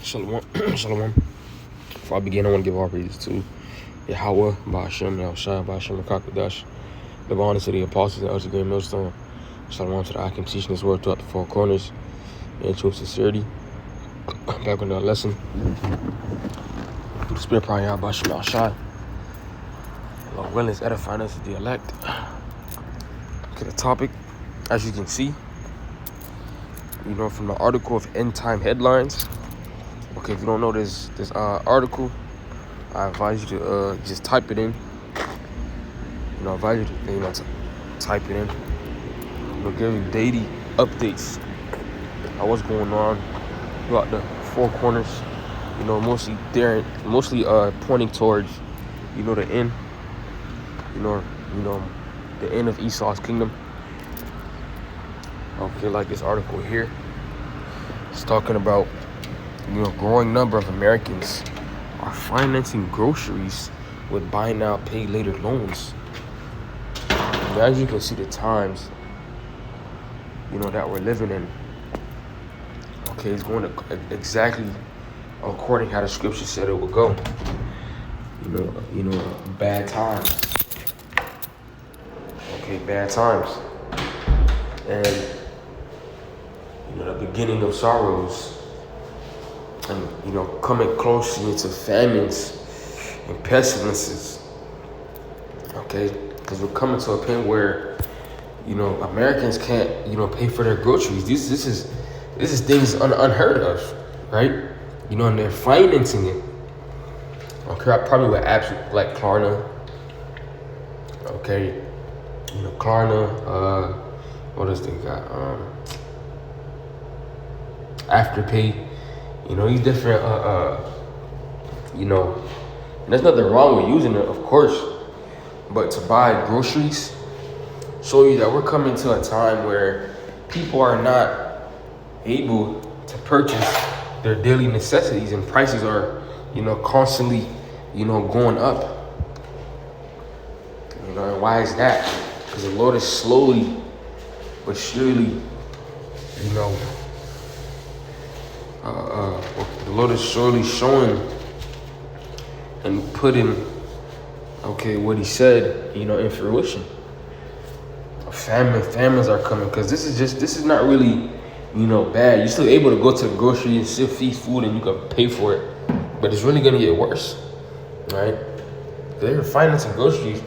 Shalom. Shalom. Before I begin, I want to give all praises to Yahweh, Ba'ashem, Yahushua, Ba'ashem, Rakakadash. Give honor to the apostles and elders of Great Millstone. Shalom to the Akim teaching this word throughout the four corners. And true sincerity. Back on the lesson. Through the spirit of Yahweh, Ba'ashem, Yahushua. Lord willing is edifying us as the elect. Okay, the topic, as you can see, from the article of End Time Headlines. Okay, if you don't know this article, I advise you to just type it in. I advise you to type it in. Give you daily updates on what's going on throughout the four corners. Mostly pointing towards the end. The end of Esau's kingdom. Okay, like this article here. It's talking about growing number of Americans are financing groceries with buy now, pay later loans. As you can see, the times, that we're living in. Okay, it's going to exactly according how the scripture said it would go. Bad times. Okay, bad times. And, the beginning of sorrows. And, coming closely into famines and pestilences. Okay? Because we're coming to a point where, Americans can't, pay for their groceries. This is things unheard of, right? And they're financing it. Okay, I probably with apps like Klarna. Okay. Klarna, what else they got? Afterpay. These different, and there's nothing wrong with using it, of course, but to buy groceries, show you that we're coming to a time where people are not able to purchase their daily necessities, and prices are, constantly, going up. And why is that? Because the Lord is slowly but surely, the Lord is surely showing and putting, what He said, in fruition. Famines are coming, because this is not really, bad. You're still able to go to the grocery and still feed food and you can pay for it, but it's really gonna get worse, right? They're financing groceries.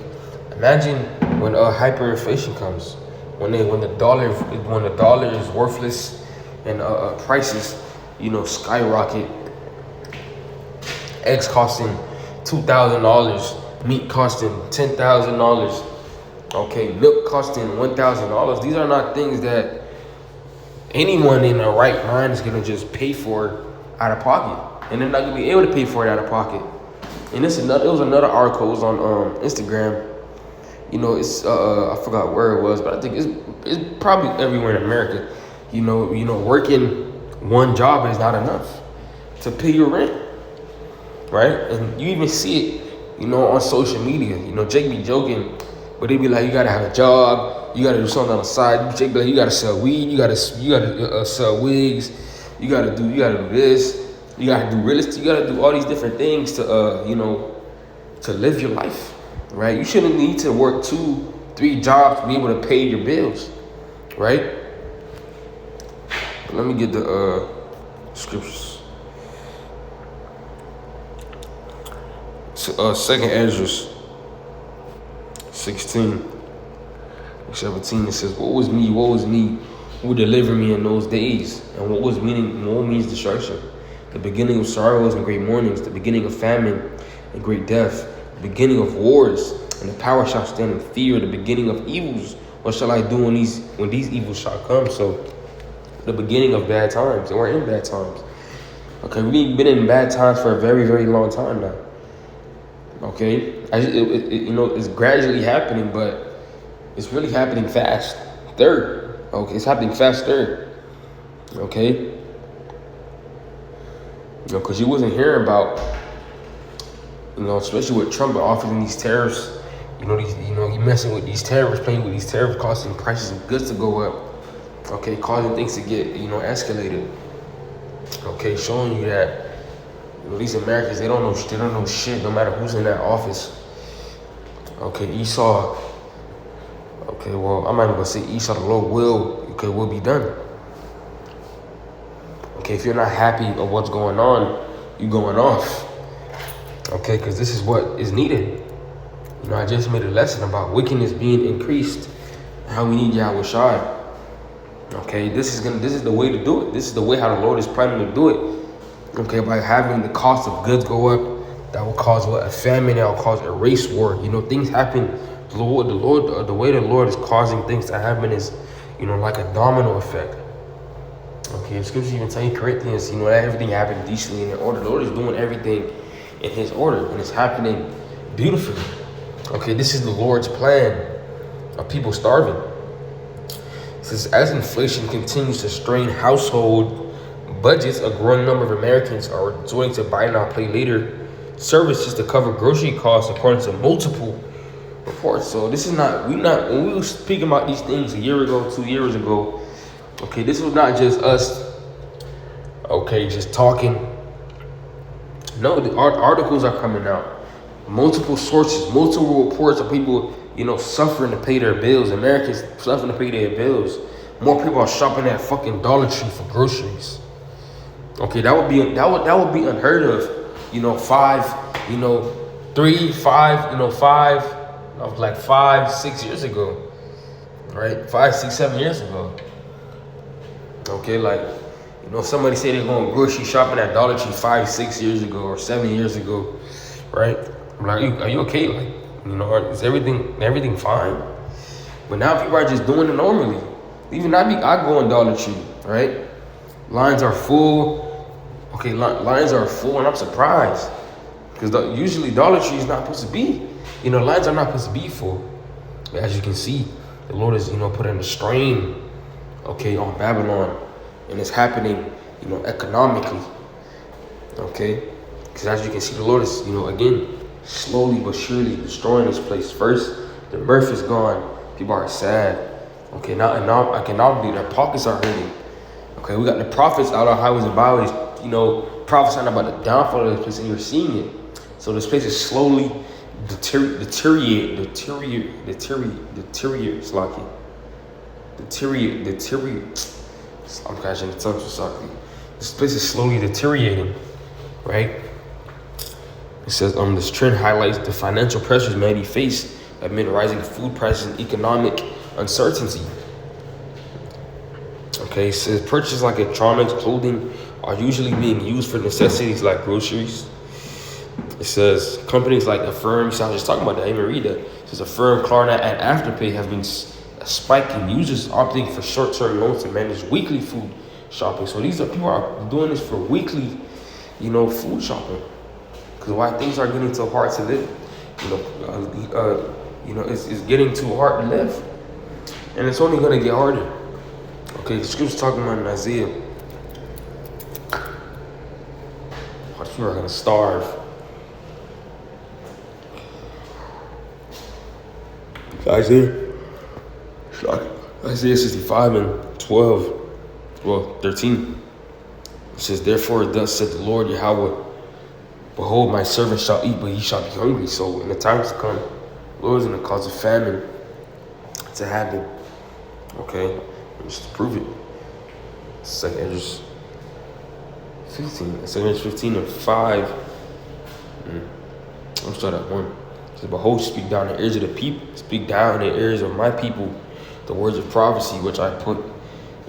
Imagine when hyperinflation comes, when the dollar is worthless and prices, skyrocket. Eggs costing $2,000, meat costing $10,000. Okay, milk costing $1,000. These are not things that anyone in their right mind is gonna just pay for out of pocket, and they're not gonna be able to pay for it out of pocket. And it was another article. It was on Instagram. It's I forgot where it was, but I think it's probably everywhere in America. Working one job is not enough to pay your rent, right? And you even see it, on social media. Jake be joking, but they be like, you gotta have a job, you gotta do something on the side. Jake be like, you gotta sell weed, you gotta sell wigs, you gotta do this, you gotta do real estate, you gotta do all these different things to to live your life, right? You shouldn't need to work 2-3 jobs to be able to pay your bills, right? Let me get the scriptures. Second Ezra 16:17. It says, "What was me, who delivered me in those days? And what means destruction? The beginning of sorrows and great mournings, the beginning of famine and great death, the beginning of wars, and the power shall stand in fear, the beginning of evils. What shall I do when these evils shall come?" So, the beginning of bad times, and we're in bad times. Okay, we've been in bad times for a very, very long time now. Okay, it's gradually happening, but it's really happening fast. It's happening faster. Okay, because you wasn't hearing about, especially with Trump offering these tariffs. You messing with these tariffs, playing with these tariffs, causing prices of goods to go up. Okay, causing things to get, escalated. Okay, showing you that these Americans, they don't know shit, no matter who's in that office. Okay, Esau. Okay, well, I'm not even gonna say Esau. The Lord will be done. Okay, if you're not happy of what's going on, you going off. Okay, because this is what is needed. I just made a lesson about wickedness being increased, and how we need Yahweh Shai. Okay, this is the way to do it. This is the way how the Lord is planning to do it. Okay, by having the cost of goods go up, that will cause a famine. That will cause a race war. Things happen. The way the Lord is causing things to happen is, like a domino effect. Okay, the scriptures even tell you Corinthians, that everything happened decently and in order. The Lord is doing everything in His order, and it's happening beautifully. Okay, this is the Lord's plan of people starving. It says, as inflation continues to strain household budgets, a growing number of Americans are resorting to buy now, pay later services to cover grocery costs, according to multiple reports. So this is when we were speaking about these things a year ago, 2 years ago. Okay, this was not just us. Okay, just talking. No, the articles are coming out. Multiple sources, multiple reports of people, suffering to pay their bills. Americans suffering to pay their bills. More people are shopping at fucking Dollar Tree for groceries. Okay, that would be unheard of. 5, 6 years ago, right? 5, 6, 7 years ago. Okay, somebody say they're going grocery shopping at Dollar Tree 5, 6 years ago or 7 years ago, right? I'm like, are you okay? Is everything fine? But now people are just doing it normally. Even I go on Dollar Tree, right? Lines are full. Okay, lines are full, and I'm surprised because usually Dollar Tree is not supposed to be. Lines are not supposed to be full. But as you can see, the Lord is putting a strain, okay, on Babylon, and it's happening, economically. Okay, because as you can see, the Lord is, again, slowly but surely destroying this place. First, the mirth is gone. People are sad. Okay, now I can now believe their pockets are hurting. Okay, we got the prophets out on highways and byways, prophesying about the downfall of this place, and you're seeing it. So this place is slowly deteriorate. I'm catching the tongue for something. This place is slowly deteriorating, right? It says, this trend highlights the financial pressures many face amid rising food prices and economic uncertainty. Okay, it says purchases like electronics, clothing are usually being used for necessities like groceries. It says companies like Affirm, so I was just talking about that, I didn't even read that. It says Affirm, Klarna, and Afterpay have been spiking users opting for short-term loans to manage weekly food shopping. So people are doing this for weekly, food shopping. Because why things are getting too hard to live, it's getting too hard to live, and it's only gonna get harder. Okay, the scripture's talking about in Isaiah. People are gonna starve. Isaiah 65 and 13. It says, therefore, thus said the Lord Yahweh, behold, my servant shall eat, but he shall be hungry. So in the times to come, the Lord is going to cause a famine to happen. Okay, just to prove it. 2 Esdras 15. 2 Esdras 15 and 5. I'm start at 1. It says, behold, speak down in the ears of the people, speak down in the ears of my people the words of prophecy which I put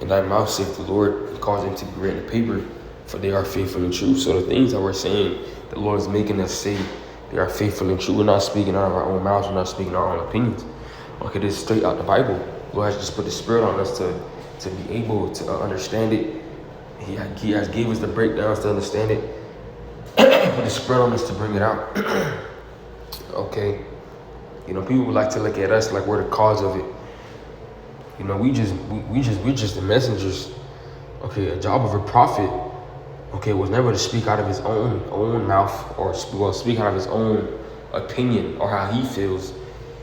in thy mouth, saith the Lord, and cause them to be written in paper, for they are faithful and true. So the things that we're saying, the Lord is making us say, they are faithful and true. We're not speaking out of our own mouths. We're not speaking our own opinions. Okay, this is straight out the Bible. The Lord has just put the Spirit on us to be able to understand it. He has gave us the breakdowns to understand it. Put the Spirit on us to bring it out. Okay, people would like to look at us like we're the cause of it. We're just the messengers. Okay, a job of a prophet, okay, was never to speak out of his own mouth or speak out of his own opinion or how he feels.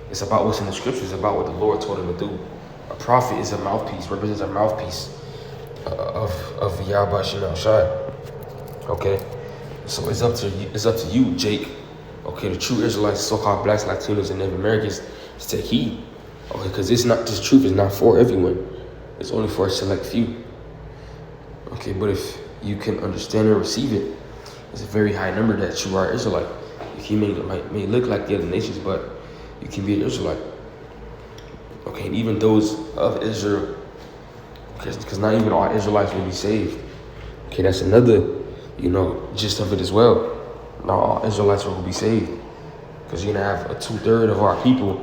It's about what's in the scriptures. It's about what the Lord told him to do. A prophet is a mouthpiece, represents a mouthpiece of Yahweh Shem Shai. Okay, So it's up to you, Jake. Okay, the true Israelites, so-called blacks, Latinos, and Native Americans, to take heed. Okay, because this truth is not for everyone. It's only for a select few. Okay, but if you can understand and receive it, it's a very high number that you are Israelite. If you may look like the other nations, but you can be an Israelite. Okay, and even those of Israel, because not even all Israelites will be saved. Okay, that's another, gist of it as well. Not all Israelites will be saved, because you're gonna have a 2/3 of our people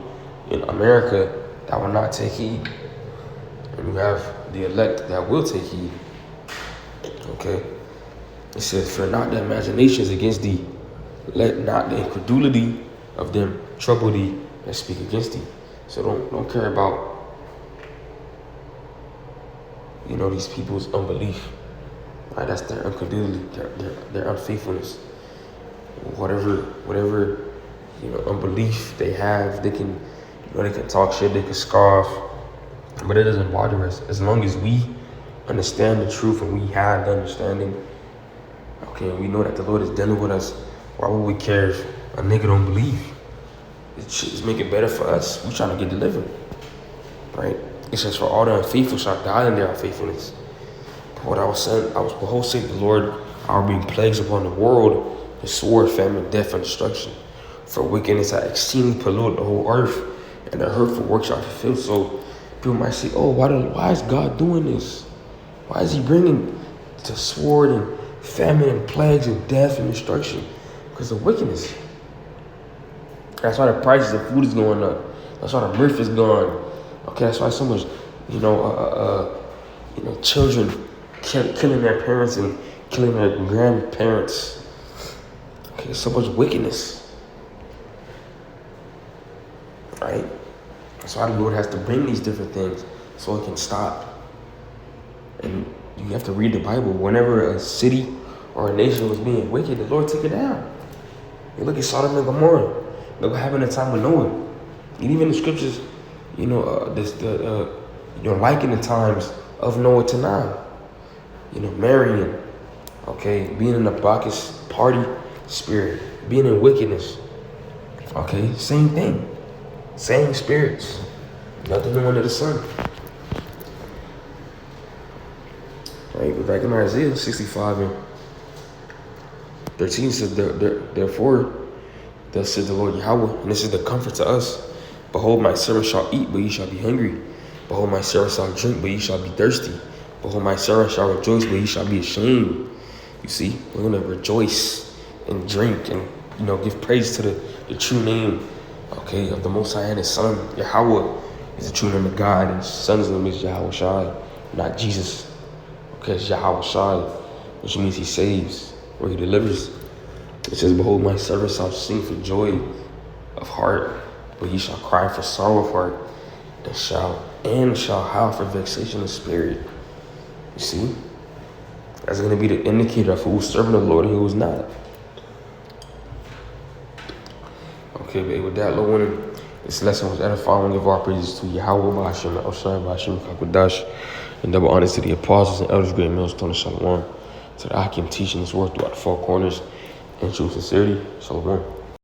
in America that will not take heed, and you have the elect that will take heed. Okay, it says, "For not the imaginations against thee, let not the incredulity of them trouble thee that speak against thee." So don't care about these people's unbelief. Right, that's their incredulity, their unfaithfulness. Whatever unbelief they have, they can talk shit, they can scoff, but it doesn't bother us as long as we understand the truth and we have the understanding. Okay, we know that the Lord is dealing with us. Why would we care if a nigga don't believe? It's making it better for us. We trying to get delivered, right? It says, "For all the unfaithful shall die in their unfaithfulness." But what I was saying, behold, say the Lord, are being plagues upon the world, the sword, famine, death, and destruction. For wickedness hath exceedingly polluted the whole earth, and the hurtful work shall be fulfilled. So people might say, "Oh, why is God doing this? Why is He bringing the sword and famine and plagues and death and destruction?" Because of wickedness. That's why the prices of food is going up. That's why the mirth is gone. Okay, that's why so much, children killing their parents and killing their grandparents. Okay, so much wickedness. Right? That's why the Lord has to bring these different things so it can stop. And you have to read the Bible. Whenever a city or a nation was being wicked, the Lord took it down. You look at Sodom and Gomorrah. Look what happened in the time of Noah. And even the scriptures, liken the times of Noah to now. Marrying, okay, being in the Bacchus party spirit, being in wickedness. Okay, same thing. Same spirits. Nothing new under the sun. Right, but back in Isaiah 65 and 13 says, "Therefore, thus says the Lord Yahweh," and this is the comfort to us. "Behold, my servant shall eat, but ye shall be hungry. Behold, my servant shall drink, but ye shall be thirsty. Behold, my servant shall rejoice, but ye shall be ashamed." You see, we're going to rejoice and drink and, give praise to the true name, okay, of the Most High and His Son. Yahweh is the true name of God, and His Son's name is Yahweh Shai, not Jesus. Okay, it's Yahweh Shai, which means He saves or He delivers. It says, "Behold, my servant shall sing for joy of heart, but he shall cry for sorrow of heart, and shall howl for vexation of spirit." You see? That's going to be the indicator of who's serving the Lord and who's not. Okay, but with that, Lord willing, this lesson was edifying. We give our praises to Yahweh, Ba'ashem, Osai, Ba'ashem, Kakodash, and double honors to the apostles and elders, great millstone, Shalom, to the Akim teaching this word throughout the four corners in true sincerity. Shalom.